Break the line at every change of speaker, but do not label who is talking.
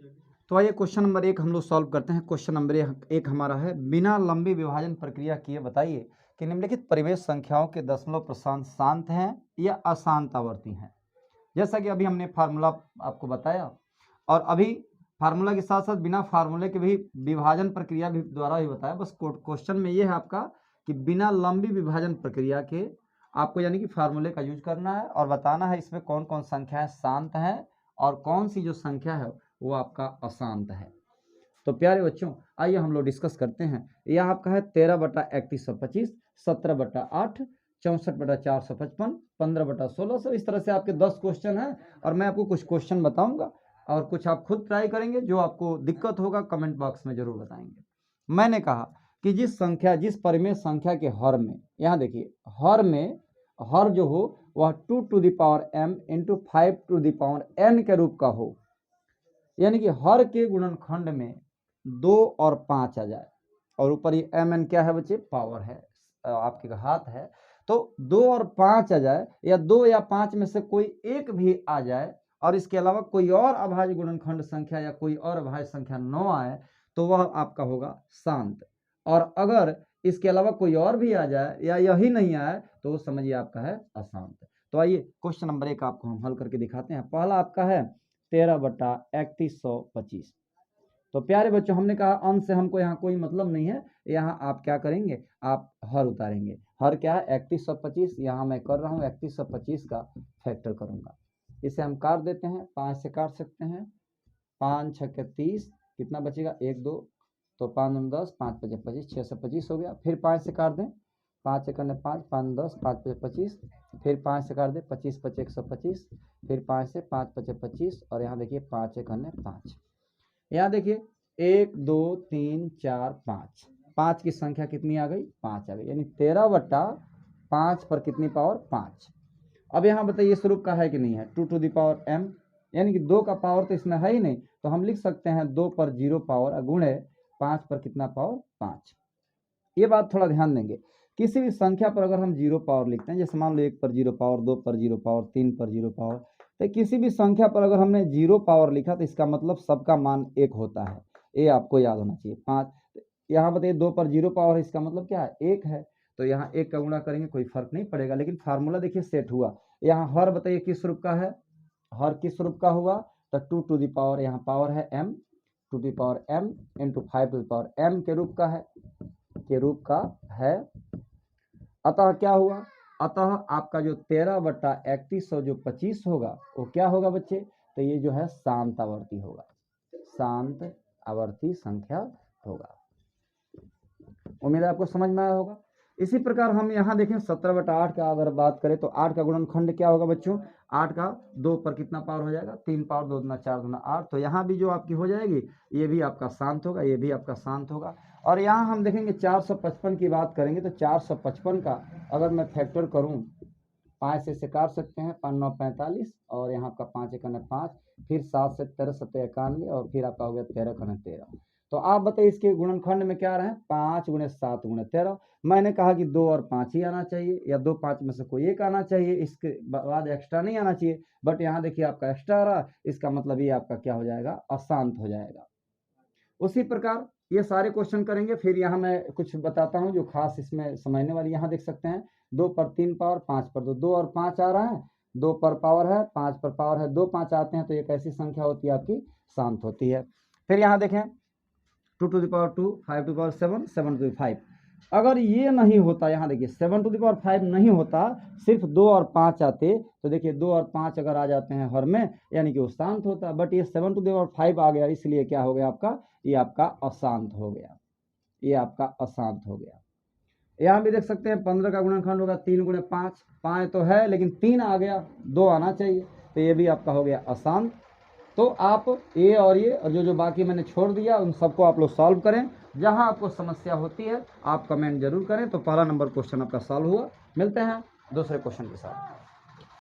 तो आइए question number 1 हम लोग सॉल्व करते हैं। क्वेश्चन नंबर 1 हमारा है, बिना लंबी विभाजन प्रक्रिया किए बताइए कि निम्नलिखित परिमेय संख्याओं के दशमलव प्रशांत शांत हैं या अशांत आवर्ती हैं। जैसा कि अभी हमने फार्मूला आपको बताया, और अभी फार्मूला के साथ साथ बिना फार्मूले के भी विभाजन प्रक्रिया भी द्वारा भी बताया। बस क्वेश्चन में ये है आपका कि बिना लंबी विभाजन प्रक्रिया के आपको यानी कि फार्मूले का यूज करना है और बताना है इसमें कौन कौन संख्याएं शांत हैं और कौन सी जो संख्या है वो आपका अशांत है। तो प्यारे बच्चों, आइए हम लोग डिस्कस करते हैं। यह आपका है 13/3125, 17/8, 64/455, 15/1600। इस तरह से आपके 10 क्वेश्चन हैं और मैं आपको कुछ क्वेश्चन बताऊंगा और कुछ आप खुद ट्राई करेंगे। जो आपको दिक्कत होगा कमेंट बॉक्स में जरूर बताएंगे। मैंने कहा कि जिस परिमेय संख्या के हर में, यहाँ देखिए हर में, हर जो हो वह 2 to the power m into 5 to the power n के रूप का हो, यानी कि हर के गुणनखंड में 2 और 5 आ जाए, और ऊपर ये mn क्या है बच्चे, पावर है, आपके हाथ है। तो 2 और 5 आ जाए या 2 या 5 में से कोई एक भी आ जाए और इसके अलावा कोई और अभाज्य गुणनखंड संख्या या कोई और अभाज्य संख्या न आए तो वह आपका होगा शांत। और अगर इसके अलावा कोई और भी आ जाए या यही नहीं आए तो समझिए आपका है अशांत। तो आइए क्वेश्चन नंबर 1 आपको हम हल करके दिखाते हैं। पहला आपका है 13/3125। तो प्यारे बच्चों, हमने कहा अंश से हमको यहाँ कोई मतलब नहीं है। यहाँ आप क्या करेंगे, आप हर उतारेंगे। हर क्या है 3125, यहाँ मैं कर रहा हूँ 3125 का फैक्टर करूँगा। इसे हम काट देते हैं, 5 से काट सकते हैं, 5 6 के 30, कितना बचेगा 1 2, तो 5 9 10, 5 5 25, 6 से 25 हो गया। फिर 5 से काट दें, 5 1 5, 5 10, 5 5 25, फिर 5 से काट दें, 25 5 125, फिर 5 से 5 5 25, और यहाँ देखिए 5 1 5। यहाँ देखिए 1 2 3 4 5, 5 की संख्या कितनी आ गई, 5 आ गई, यानी 13/5 पर कितनी पावर, 5। अब यहाँ बताइए स्वरूप का है कि नहीं है, 2 टू द पावर m, यानी कि 2 का पावर तो इसमें है ही नहीं, तो हम लिख सकते हैं 2 पर 0 पावर गुणे 5 पर कितना पावर, 5। ये बात थोड़ा ध्यान देंगे, किसी भी संख्या पर अगर हम 0 पावर लिखते हैं, जैसे मान लो 1 पर 0 पावर, 2 पर 0 पावर, 3 पर 0 पावर, तो किसी भी संख्या पर अगर हमने 0 पावर लिखा तो इसका मतलब सबका मान 1 होता है। ये आपको याद होना चाहिए। 5, यहाँ बताइए 2 पर 0 पावर है, इसका मतलब क्या है, 1 है, तो यहाँ 1 का गुणा करेंगे कोई फर्क नहीं पड़ेगा। लेकिन फार्मूला देखिए सेट हुआ। यहाँ हर बताइए किस रूप का है, हर किस रूप का हुआ, तो 2 टू द पावर, यहाँ पावर है m, 2 to the power m into 5 to the power m के रूप का है, के रूप का है। अतः क्या हुआ, अतः आपका जो 13/31 जो 25 होगा वो क्या होगा बच्चे, तो ये जो है शांत आवर्ती होगा, शांत आवर्ती संख्या होगा। उम्मीद है आपको समझ में आया होगा। इसी प्रकार हम यहाँ देखें 17/8 का अगर बात करें तो 8 का गुणनखंड क्या होगा बच्चों, 8 का 2 पर कितना पावर हो जाएगा, 3 पावर, 2 दूना 4 दूना 8, तो यहाँ भी जो आपकी हो जाएगी ये भी आपका शांत होगा, ये भी आपका शांत होगा। और यहाँ हम देखेंगे 455 की बात करेंगे तो 455 का अगर मैं फैक्टर करूँ, 5 से काट सकते हैं, 5 9 45, और यहाँ आपका 5 1 5, फिर 7 से 13 7 91, और फिर आपका हो गया 13 13। तो आप बताइए इसके गुणनखंड में क्या रहे, 5 गुणे 7 गुणे 13। मैंने कहा कि 2 और 5 ही आना चाहिए, या 2 5 में से कोई एक आना चाहिए, इसके बाद एक्स्ट्रा नहीं आना चाहिए। बट यहाँ देखिए आपका एक्स्ट्रा आ रहा, इसका मतलब ये आपका क्या हो जाएगा, अशांत हो जाएगा। उसी प्रकार ये सारे क्वेश्चन करेंगे। फिर यहाँ मैं कुछ बताता हूँ जो खास इसमें समझने वाली। यहाँ देख सकते हैं 2 पर 3 पावर, 5 पर 2, 2 और 5 आ रहा है, 2 पर पावर है, 5 पर पावर है, 2 5 आते हैं तो एक ऐसी संख्या होती है आपकी शांत होती है। फिर यहाँ देखें 2 to the power 2, 5 to the power 7, 7 to the 5। अगर ये नहीं होता, यहाँ देखिए 7 टू द पावर 5 नहीं होता, सिर्फ 2 और 5 आते, तो देखिए 2 और 5 अगर आ जाते हैं हर में, यानी कि वो शांत होता। बट ये 7 टू द पावर 5 आ गया, इसलिए क्या हो गया आपका, ये आपका अशांत हो गया, ये आपका अशांत हो गया। यहाँ भी देख सकते हैं 15 का गुणनखंड होगा 3 गुणे 5, 5 तो है लेकिन 3 आ गया, 2 आना चाहिए, तो ये भी आपका हो गया अशांत। तो आप ये और ये और जो बाकी मैंने छोड़ दिया उन सबको आप लोग सॉल्व करें। जहां आपको समस्या होती है आप कमेंट जरूर करें। तो पहला नंबर क्वेश्चन आपका सॉल्व हुआ। मिलते हैं दूसरे क्वेश्चन के साथ।